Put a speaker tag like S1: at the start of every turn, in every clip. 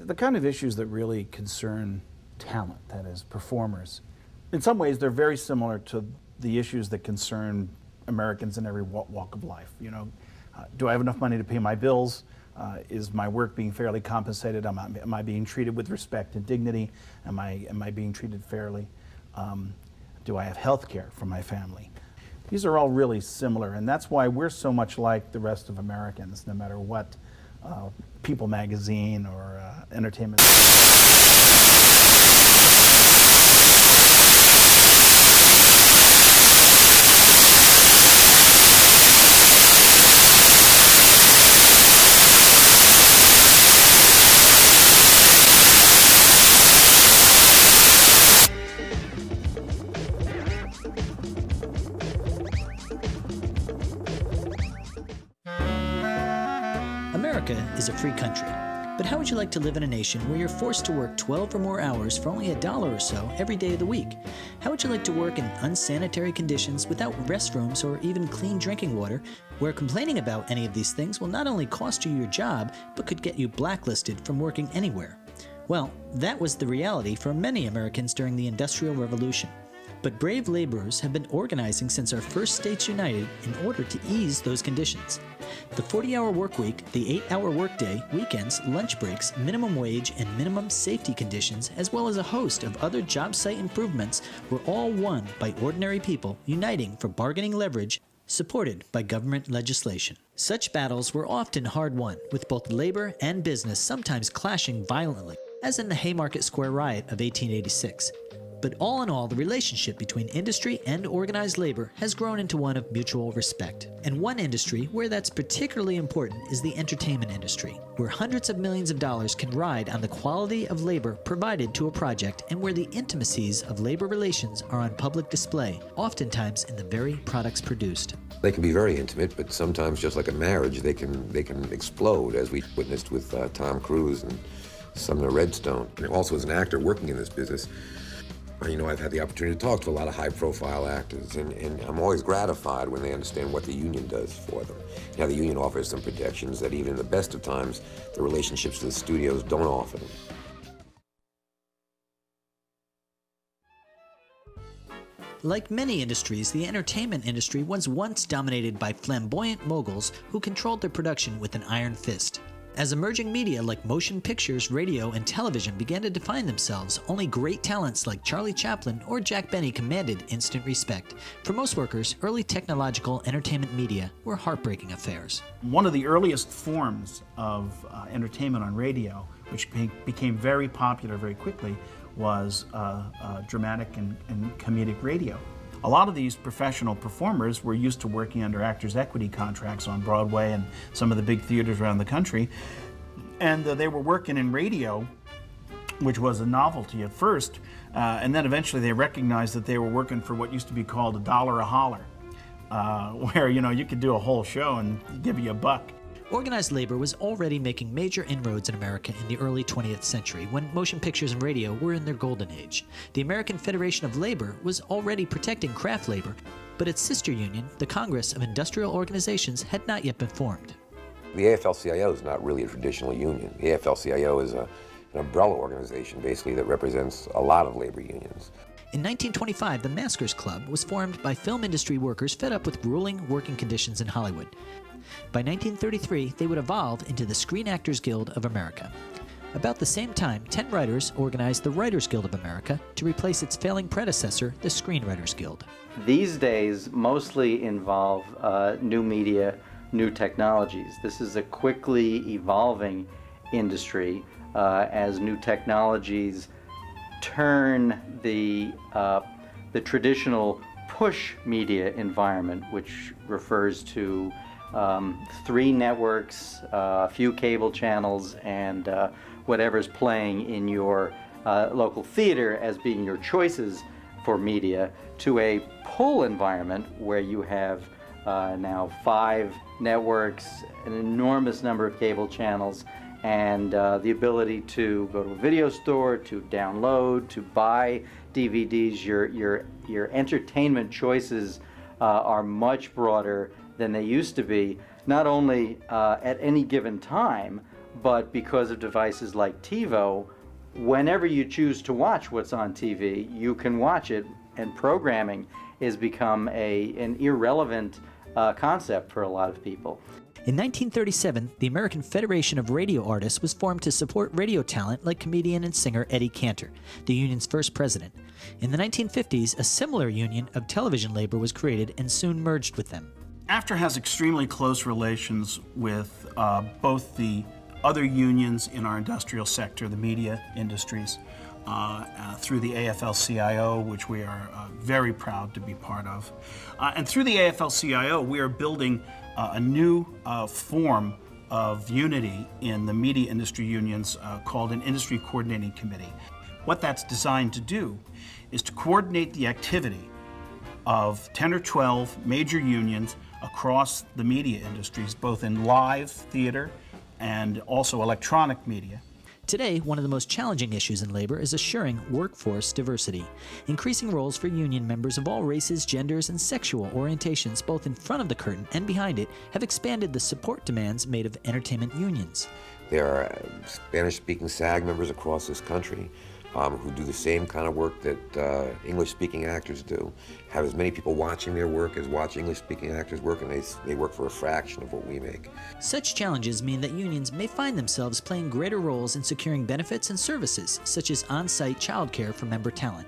S1: the kind of issues that really concern talent, that is, performers, in some ways they're very similar to the issues that concern Americans in every walk of life. You know, do I have enough money to pay my bills? Is my work being fairly compensated? Am I being treated with respect and dignity? Am I being treated fairly? Do I have health care for my family? These are all really similar, and that's why we're so much like the rest of Americans, no matter what People magazine or entertainment.
S2: America is a free country, but how would you like to live in a nation where you're forced to work 12 or more hours for only $1 or so every day of the week? How would you like to work in unsanitary conditions without restrooms or even clean drinking water, where complaining about any of these things will not only cost you your job, but could get you blacklisted from working anywhere? Well, that was the reality for many Americans during the Industrial Revolution. But brave laborers have been organizing since our first states united in order to ease those conditions. The 40-hour work week, the 8-hour workday, weekends, lunch breaks, minimum wage, and minimum safety conditions, as well as a host of other job site improvements, were all won by ordinary people uniting for bargaining leverage, supported by government legislation. Such battles were often hard won, with both labor and business sometimes clashing violently, as in the Haymarket Square Riot of 1886. But all in all, the relationship between industry and organized labor has grown into one of mutual respect. And one industry where that's particularly important is the entertainment industry, where hundreds of millions of dollars can ride on the quality of labor provided to a project and where the intimacies of labor relations are on public display, oftentimes in the very products produced.
S3: They can be very intimate, but sometimes, just like a marriage, they can explode, as we witnessed with Tom Cruise and Sumner Redstone. And also, as an actor working in this business, you know, I've had the opportunity to talk to a lot of high-profile actors, and I'm always gratified when they understand what the union does for them. You know, the union offers some protections that even in the best of times, the relationships to the studios don't offer them.
S2: Like many industries, the entertainment industry was once dominated by flamboyant moguls who controlled their production with an iron fist. As emerging media like motion pictures, radio, and television began to define themselves, only great talents like Charlie Chaplin or Jack Benny commanded instant respect. For most workers, early technological entertainment media were heartbreaking affairs.
S1: One of the earliest forms of entertainment on radio, which became very popular very quickly, was dramatic and comedic radio. A lot of these professional performers were used to working under actors' equity contracts on Broadway and some of the big theaters around the country, and they were working in radio, which was a novelty at first, and then eventually they recognized that they were working for what used to be called $1 a holler, where, you know, you could do a whole show and give you $1.
S2: Organized labor was already making major inroads in America in the early 20th century, when motion pictures and radio were in their golden age. The American Federation of Labor was already protecting craft labor, but its sister union, the Congress of Industrial Organizations, had not yet been formed.
S3: The AFL-CIO is not really a traditional union. The AFL-CIO is an umbrella organization, basically, that represents a lot of labor unions.
S2: In 1925, the Maskers Club was formed by film industry workers fed up with grueling working conditions in Hollywood. By 1933, they would evolve into the Screen Actors Guild of America. About the same time, 10 writers organized the Writers Guild of America to replace its failing predecessor, the Screenwriters Guild.
S4: These days mostly involve new media, new technologies. This is a quickly evolving industry as new technologies turn the traditional push media environment, which refers to 3 networks, a few cable channels, and whatever's playing in your local theater as being your choices for media, to a pull environment where you have now 5 networks, an enormous number of cable channels, and the ability to go to a video store, to download, to buy DVDs. Your entertainment choices are much broader than they used to be, not only at any given time, but because of devices like TiVo, whenever you choose to watch what's on TV, you can watch it, and programming has become an irrelevant concept for a lot of people.
S2: In 1937, the American Federation of Radio Artists was formed to support radio talent like comedian and singer Eddie Cantor, the union's first president. In the 1950s, a similar union of television labor was created and soon merged with them.
S1: AFTRA has extremely close relations with both the other unions in our industrial sector, the media industries, through the AFL-CIO, which we are very proud to be part of. And through the AFL-CIO, we are building a new form of unity in the media industry unions called an Industry Coordinating Committee. What that's designed to do is to coordinate the activity of 10 or 12 major unions across the media industries, both in live theater and also electronic media.
S2: Today, one of the most challenging issues in labor is assuring workforce diversity. Increasing roles for union members of all races, genders, and sexual orientations, both in front of the curtain and behind it, have expanded the support demands made of entertainment unions.
S3: There are Spanish-speaking SAG members across this country who do the same kind of work that English-speaking actors do, have as many people watching their work as watch English-speaking actors work, and they work for a fraction of what we make.
S2: Such challenges mean that unions may find themselves playing greater roles in securing benefits and services, such as on-site childcare for member talent.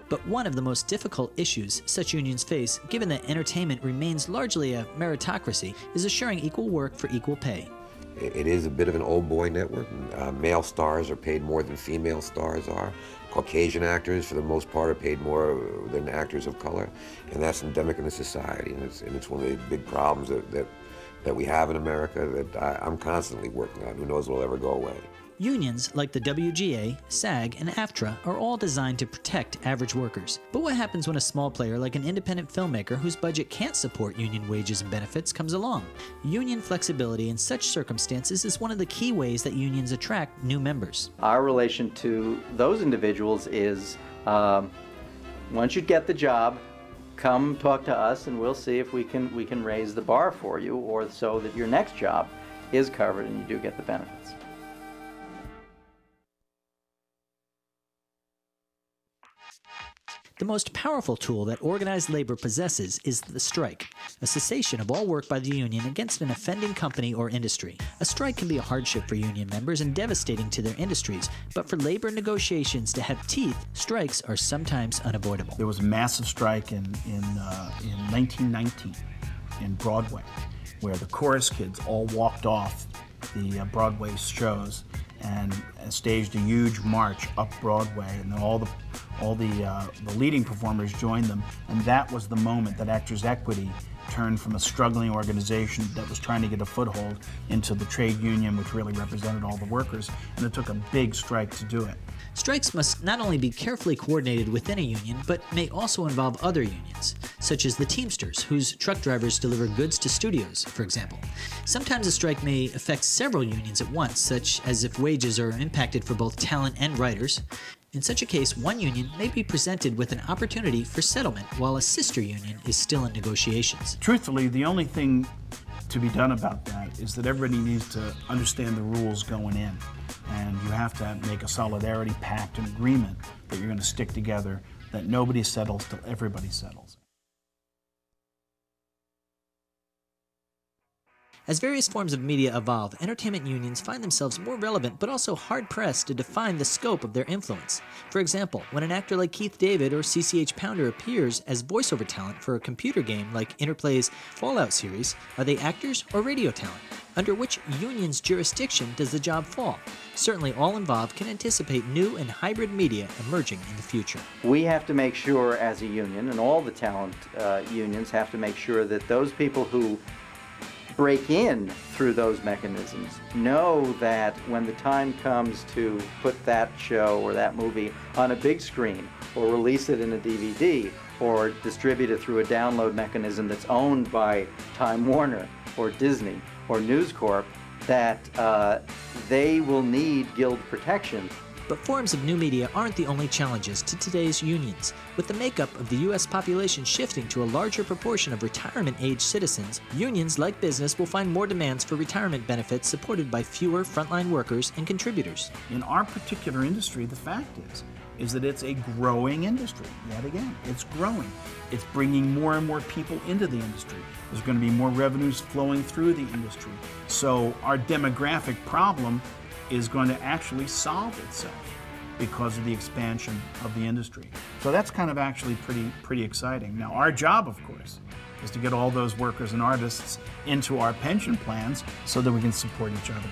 S2: But one of the most difficult issues such unions face, given that entertainment remains largely a meritocracy, is assuring equal work for equal pay.
S3: It is a bit of an old boy network. Male stars are paid more than female stars are. Caucasian actors, for the most part, are paid more than actors of color, and that's endemic in the society, and it's one of the big problems that we have in America that I'm constantly working on. Who knows will ever go away.
S2: Unions like the WGA, SAG, and AFTRA are all designed to protect average workers. But what happens when a small player like an independent filmmaker whose budget can't support union wages and benefits comes along? Union flexibility in such circumstances is one of the key ways that unions attract new members.
S4: Our relation to those individuals is, once you get the job, come talk to us and we'll see if we can raise the bar for you, or so that your next job is covered and you do get the benefits.
S2: The most powerful tool that organized labor possesses is the strike, a cessation of all work by the union against an offending company or industry. A strike can be a hardship for union members and devastating to their industries, but for labor negotiations to have teeth, strikes are sometimes unavoidable.
S1: There was a massive strike in 1919 in Broadway, where the chorus kids all walked off the Broadway shows and staged a huge march up Broadway, and then all the leading performers joined them, and that was the moment that Actors Equity turned from a struggling organization that was trying to get a foothold into the trade union, which really represented all the workers, and it took a big strike to do it.
S2: Strikes must not only be carefully coordinated within a union, but may also involve other unions, such as the Teamsters, whose truck drivers deliver goods to studios, for example. Sometimes a strike may affect several unions at once, such as if wages are impacted for both talent and writers. In such a case, one union may be presented with an opportunity for settlement, while a sister union is still in negotiations.
S1: Truthfully, the only thing to be done about that is that everybody needs to understand the rules going in. And you have to make a solidarity pact and agreement that you're going to stick together, that nobody settles till everybody settles.
S2: As various forms of media evolve, entertainment unions find themselves more relevant but also hard-pressed to define the scope of their influence. For example, when an actor like Keith David or CCH Pounder appears as voiceover talent for a computer game like Interplay's Fallout series, are they actors or radio talent? Under which union's jurisdiction does the job fall? Certainly all involved can anticipate new and hybrid media emerging in the future.
S4: We have to make sure as a union, and all the talent unions have to make sure that those people who break in through those mechanisms know that when the time comes to put that show or that movie on a big screen, or release it in a DVD, or distribute it through a download mechanism that's owned by Time Warner or Disney or News Corp, that they will need guild protection.
S2: But forms of new media aren't the only challenges to today's unions. With the makeup of the U.S. population shifting to a larger proportion of retirement-age citizens, unions like business will find more demands for retirement benefits supported by fewer frontline workers and contributors.
S1: In our particular industry, the fact is that it's a growing industry. Yet again, it's growing. It's bringing more and more people into the industry. There's going to be more revenues flowing through the industry. So our demographic problem is going to actually solve itself because of the expansion of the industry. So that's kind of actually pretty exciting. Now, our job, of course, is to get all those workers and artists into our pension plans so that we can support each other.